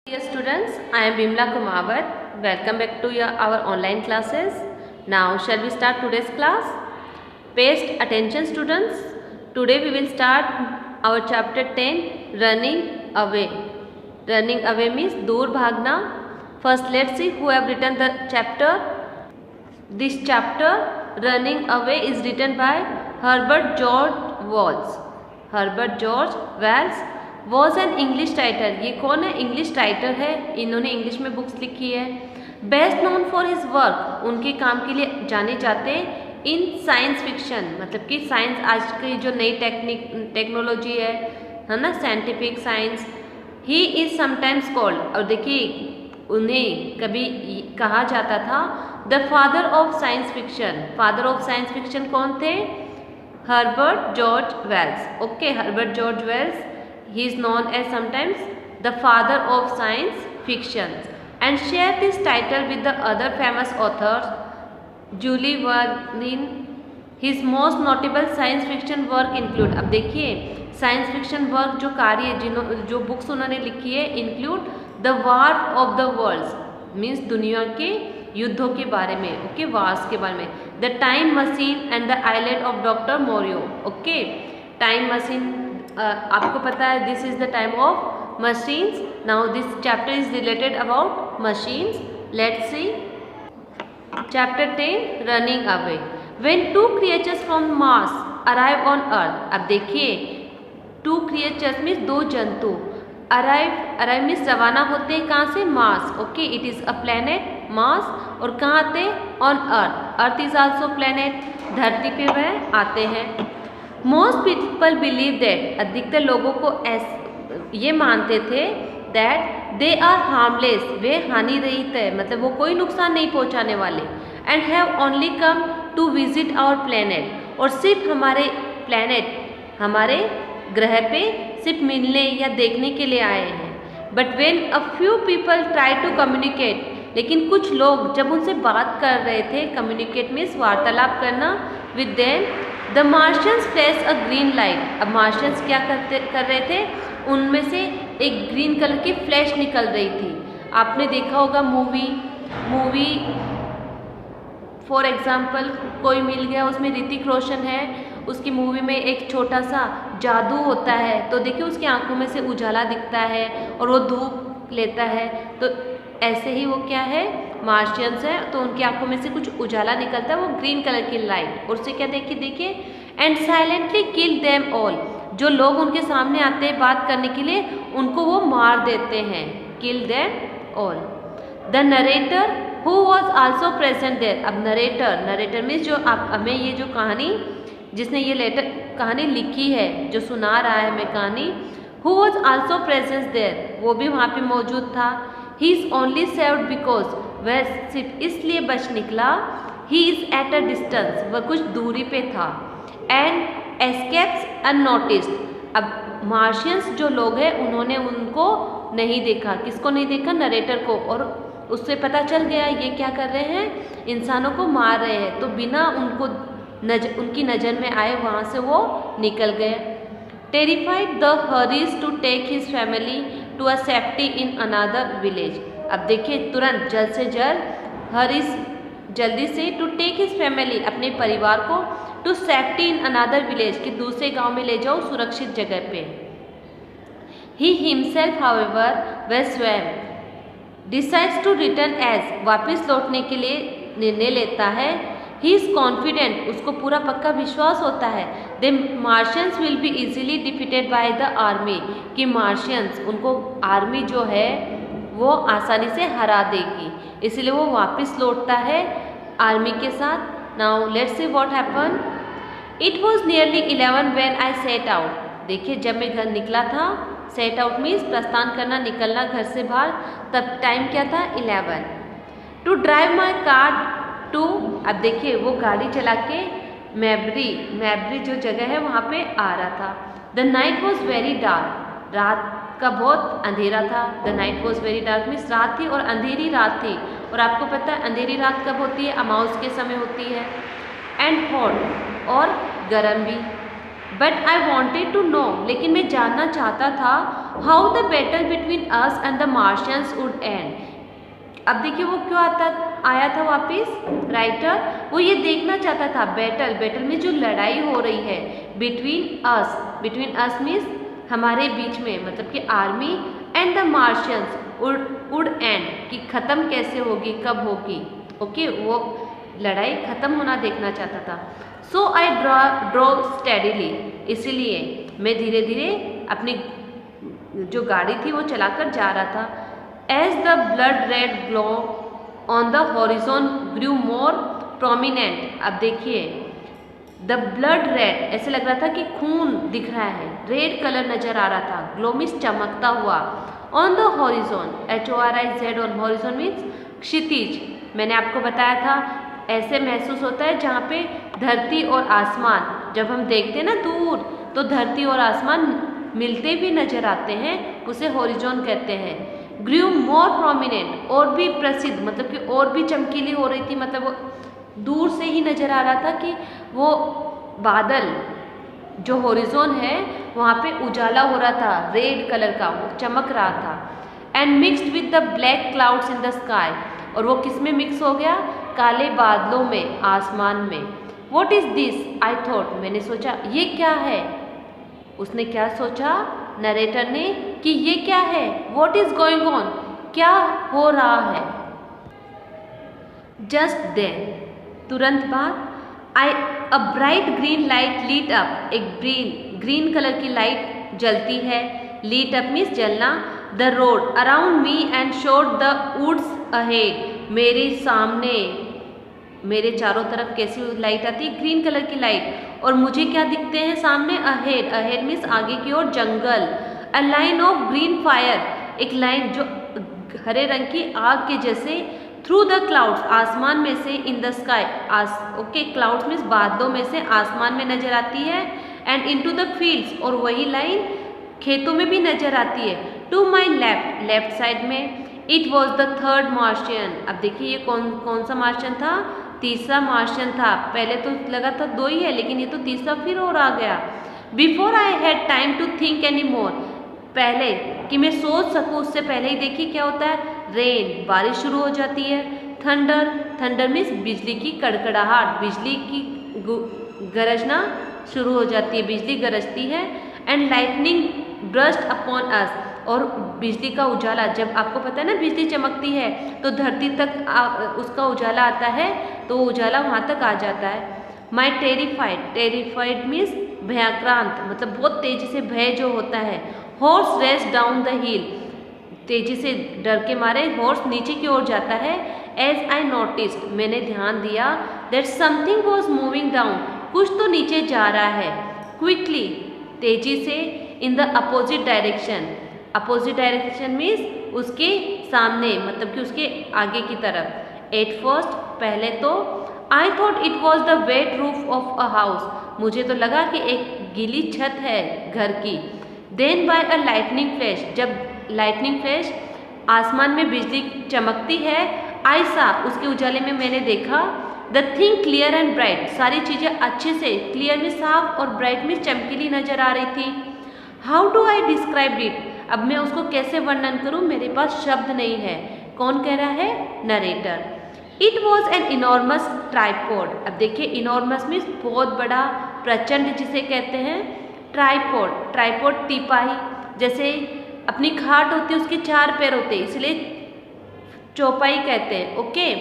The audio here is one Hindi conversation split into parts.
Dear students, I am Bimla Kumawat. Welcome back to our online classes. Now, shall we start today's class? Pay attention, students. Today we will start our chapter 10, Running Away. Running away means दूर भागना. First, let's see who have written the chapter. This chapter, Running Away, is written by Herbert George Wells. Herbert George Wells was an English writer. ये कौन है? इंग्लिश राइटर है. इन्होंने इंग्लिश में बुक्स लिखी है. Best known for his work, उनके काम के लिए जाने जाते हैं इन साइंस फिक्शन, मतलब कि साइंस आज की जो नई टेक्नोलॉजी है ना, scientific science. He is sometimes called, और देखिए उन्हें कभी कहा जाता था the father of science fiction. Father of science fiction कौन थे? Herbert George Wells. Okay, Herbert George Wells. He is known as sometimes the father of science fiction and shared this title with the other famous authors. Jules Verne. His most notable science fiction work include, अब देखिए साइंस फिक्शन वर्क जो कार्य जो बुक्स उन्होंने लिखी है include The War of the Worlds, means दुनिया के युद्धों के बारे में. ओके, वार्स के बारे में. The Time Machine and the Island of Dr. Moreau. Okay, time machine आपको पता है, this is the time of machines. Now this chapter is related about machines. Let's see chapter 10, running away. When two creatures from Mars arrive on earth. अब देखिए टू क्रिएचर्स मीन्स दो जंतु. अराइव मीन्स रवाना होते हैं कहाँ से? Mars. Okay, it is a planet Mars. और कहाँ आते हैं? On earth. Earth is also planet, धरती पे वह आते हैं. मोस्ट पीपल बिलीव दैट, अधिकतर लोगों को ये मानते थे दैट दे आर हार्मलेस, वे हानि रहित है, मतलब वो कोई नुकसान नहीं पहुंचाने वाले. And have only come to visit our planet, और सिर्फ हमारे प्लेनेट, हमारे ग्रह पे सिर्फ मिलने या देखने के लिए आए हैं. But when a few people try to communicate, लेकिन कुछ लोग जब उनसे बात कर रहे थे, कम्युनिकेट मीन्स वार्तालाप करना, with them the Martians flash a green light. अब मार्शियंस क्या कर रहे थे? उनमें से एक ग्रीन कलर की फ्लैश निकल रही थी. आपने देखा होगा मूवी फॉर एग्जाम्पल कोई मिल गया, उसमें ऋतिक रोशन है, उसकी मूवी में एक छोटा सा जादू होता है, तो देखिए उसकी आंखों में से उजाला दिखता है और वो धूप लेता है. तो ऐसे ही वो क्या है? मार्शियंस है. तो उनकी आंखों में से कुछ उजाला निकलता है, वो ग्रीन कलर की लाइट. और उससे क्या देखिए and silently kill them all. जो लोग उनके सामने आते हैं बात करने के लिए, उनको वो मार देते हैं. Kill them all. The narrator who was also present there. अब नरेटर मीन्स जो आप हमें ये जो कहानी, जिसने ये कहानी लिखी है, जो सुना रहा है हमें कहानी, who was also present there, वो भी वहाँ पे मौजूद था. He is only saved because, वह सिर्फ इसलिए बच निकला, he is at a distance, वह कुछ दूरी पे था. And escapes unnoticed. अब मार्शियंस जो लोग हैं उन्होंने उनको नहीं देखा. किसको नहीं देखा? नरेटर को. और उससे पता चल गया ये क्या कर रहे हैं? इंसानों को मार रहे हैं. तो बिना उनको उनकी नज़र में आए वहाँ से वो निकल गए. Terrified the hurries to take his family to a safety in another village. अब देखिए तुरंत जल्द से जल्द हरीज जल्दी से टू टेक हिज फैमिली, अपने परिवार को, to safety in another village, कि दूसरे गांव में ले जाओ सुरक्षित जगह पे. ही हिमसेल्फ हाउएवर वह स्वयं डिसाइड्स टू रिटर्न एज, वापस लौटने के लिए निर्णय लेता है. ही इज कॉन्फिडेंट, उसको पूरा पक्का विश्वास होता है. The Martians will be easily defeated by the army, कि मार्शियंस, उनको आर्मी जो है वो आसानी से हरा देगी. इसलिए वो वापस लौटता है आर्मी के साथ. Now let's see what happen. It was nearly 11 when I set out. देखिए जब मैं घर निकला था, सेट आउट मीन्स प्रस्थान करना, निकलना घर से बाहर, तब टाइम क्या था? 11. To drive my car to, अब देखिए वो गाड़ी चला के मैब्री जो जगह है वहाँ पे आ रहा था. The night was very dark, रात का बहुत अंधेरा था. The night was very dark means रात थी और अंधेरी रात थी. और आपको पता है अंधेरी रात कब होती है? अमावस के समय होती है. एंड हॉट, और गर्म भी. But I wanted to know, लेकिन मैं जानना चाहता था how the battle between us and the Martians would end. अब देखिए वो क्यों आया था वापस राइटर, वो ये देखना चाहता था बैटल में जो लड़ाई हो रही है बिटवीन अस मीन्स हमारे बीच में, मतलब कि army and the Martians would and, कि ख़त्म कैसे होगी, कब होगी। ओके, वो लड़ाई ख़त्म होना देखना चाहता था। सो आई ड्रॉ स्टेडिली, इसीलिए मैं धीरे धीरे अपनी जो गाड़ी थी वो चलाकर जा रहा था। As the blood red glow on the horizon grew more prominent. अब देखिए द ब्लड रेड, ऐसे लग रहा था कि खून दिख रहा है, रेड कलर नजर आ रहा था, ग्लो मीन्स चमकता हुआ, on the horizon HORIZ on, horizon means क्षितिज। मैंने आपको बताया था ऐसे महसूस होता है जहाँ पे धरती और आसमान, जब हम देखते हैं ना दूर तो धरती और आसमान मिलते भी नजर आते हैं, उसे हॉरिजॉन कहते हैं। ग्रू मोर प्रोमिनेंट, और भी प्रसिद्ध, मतलब कि और भी चमकीली हो रही थी, मतलब वो दूर से ही नजर आ रहा था कि वो बादल जो हॉरिजॉन है वहाँ पे उजाला हो रहा था, रेड कलर का वो चमक रहा था। And mixed with the black clouds in the sky, और वो किस में मिक्स हो गया, काले बादलों में, आसमान में। What is this I thought, मैंने सोचा ये क्या है। उसने क्या सोचा, नरेटर ने, कि ये क्या है, वॉट इज गोइंग ऑन, क्या हो रहा है। जस्ट देन, तुरंत बाद, a bright green light lit up, एक ग्रीन कलर की लाइट जलती है, लीट अप मीन्स जलना, the road around me and showed the woods ahead, मेरे सामने, मेरे चारों तरफ कैसी लाइट आती है, ग्रीन कलर की लाइट, और मुझे क्या दिखते हैं सामने, अहेड मीन्स आगे की ओर जंगल, a line of green fire, एक लाइन जो हरे रंग की आग के जैसे, थ्रू द क्लाउड्स, आसमान में से, in the sky, okay, clouds means बादलों में से आसमान में नजर आती है, एंड इनटू द फील्ड्स, और वही लाइन खेतों में भी नजर आती है, टू माई लेफ्ट साइड में। It was the third Martian, अब देखिए ये कौन सा मार्शियन था, तीसरा मार्शियन था, पहले तो लगा था दो ही है, लेकिन ये तो तीसरा फिर और आ गया। Before I had time to think any more, पहले कि मैं सोच सकूं उससे पहले ही देखिए क्या होता है, रेन, बारिश शुरू हो जाती है, थंडर मीन्स बिजली की कड़कड़ाहट, बिजली की गरजना शुरू हो जाती है, बिजली गरजती है, and lightning burst upon us, और बिजली का उजाला, जब आपको पता है ना बिजली चमकती है तो धरती तक उसका उजाला आता है, तो उजाला वहाँ तक आ जाता है। माई टेरिफाइड मीन्स भयाक्रांत, मतलब बहुत तेजी से भय जो होता है। Horse race down the hill, तेजी से डर के मारे हॉर्स नीचे की ओर जाता है। एज आई नोटिस्ड, मैंने ध्यान दिया, that something was moving down, कुछ तो नीचे जा रहा है, क्विकली, तेजी से, in the opposite direction means उसके सामने, मतलब कि उसके आगे की तरफ। एट फर्स्ट, पहले तो, I thought it was the wet roof of a house, मुझे तो लगा कि एक गीली छत है घर की। Then by a lightning flash, जब लाइटनिंग फ्लैश, आसमान में बिजली चमकती है, आई सा, उसके उजाले में मैंने देखा, the thing clear and bright, सारी चीज़ें अच्छे से, क्लियर में साफ और ब्राइट में चमकीली नजर आ रही थी। How do I describe it, अब मैं उसको कैसे वर्णन करूं, मेरे पास शब्द नहीं है। कौन कह रहा है, narrator. It was an enormous tripod, अब देखिए इनॉर्मस मीन्स बहुत बड़ा, प्रचंड जिसे कहते हैं, ट्राईपॉड टीपाही, जैसे अपनी खाट होती है उसके 4 पैर होते हैं, इसलिए चौपाई कहते हैं। ओके,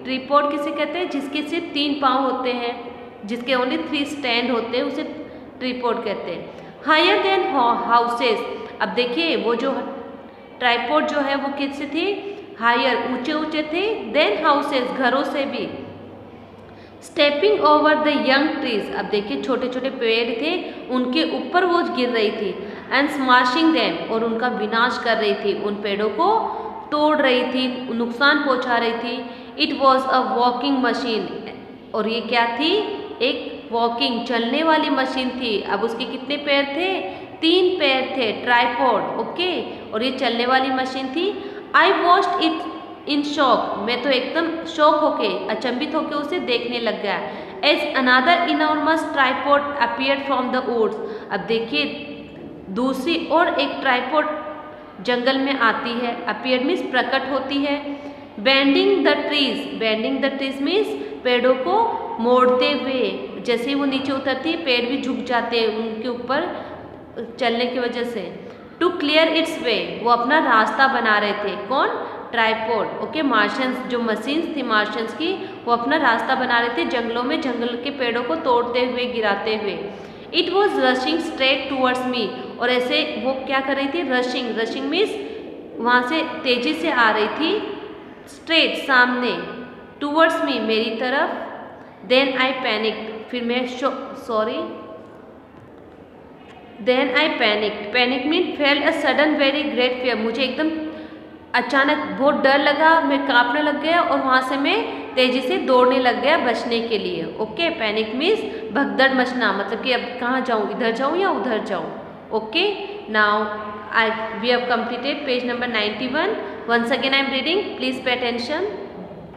ट्रीपॉड किसे कहते हैं, जिसके सिर्फ 3 पाँव होते हैं, जिसके ओनली 3 स्टैंड होते हैं, उसे ट्रीपॉड कहते हैं। हायर देन हाउसेस, अब देखिए वो जो ट्राईपॉड जो है वो किससे थे, हायर, ऊंचे थे, देन हाउसेस, घरों से भी। Stepping over the young trees, अब देखिए छोटे छोटे पेड़ थे, उनके ऊपर वो गिर रही थी, एंड स्मैशिंग देम, और उनका विनाश कर रही थी, उन पेड़ों को तोड़ रही थी, नुकसान पहुंचा रही थी। It was a walking machine, और ये क्या थी, एक वॉकिंग, चलने वाली मशीन थी। अब उसके कितने पैर थे, 3 पैर थे, ट्राईपॉड। ओके, और ये चलने वाली मशीन थी। I watched it in shock, मैं तो एकदम शॉक होके, अचंभित होके उसे देखने लग गया। As another enormous tripod appeared from the woods, अब देखिए दूसरी ओर एक ट्राइपॉड जंगल में आती है। अपीयर मीन्स प्रकट होती है। बेंडिंग द ट्रीज मीन्स पेड़ों को मोड़ते हुए, जैसे वो नीचे उतरती है पेड़ भी झुक जाते हैं उनके ऊपर चलने की वजह से। टू क्लियर इट्स वे, वो अपना रास्ता बना रहे थे। कौन? ट्राइपॉड। ओके, मार्शियंस जो मशीन्स थी मार्शियंस की, वो अपना रास्ता बना रहे थे जंगलों में, जंगल के पेड़ों को तोड़ते हुए, गिराते हुए। It was rushing straight towards me, और ऐसे वो क्या कर रही थी? रशिंग मीन्स वहाँ से तेजी से आ रही थी, स्ट्रेट सामने, टूवर्ड्स मी मेरी तरफ। देन आई पैनिक्ड, फिर मैं panic mean felt a sudden very great fear, मुझे एकदम अचानक बहुत डर लगा, मैं कांपने लग गया और वहाँ से मैं तेजी से दौड़ने लग गया बचने के लिए। ओके, पैनिक मीन्स भगदड़ मचना, मतलब कि अब कहाँ जाऊँ, इधर जाऊँ या उधर जाऊँ। Okay, now we have completed page number 91. Once again I am reading, please pay attention.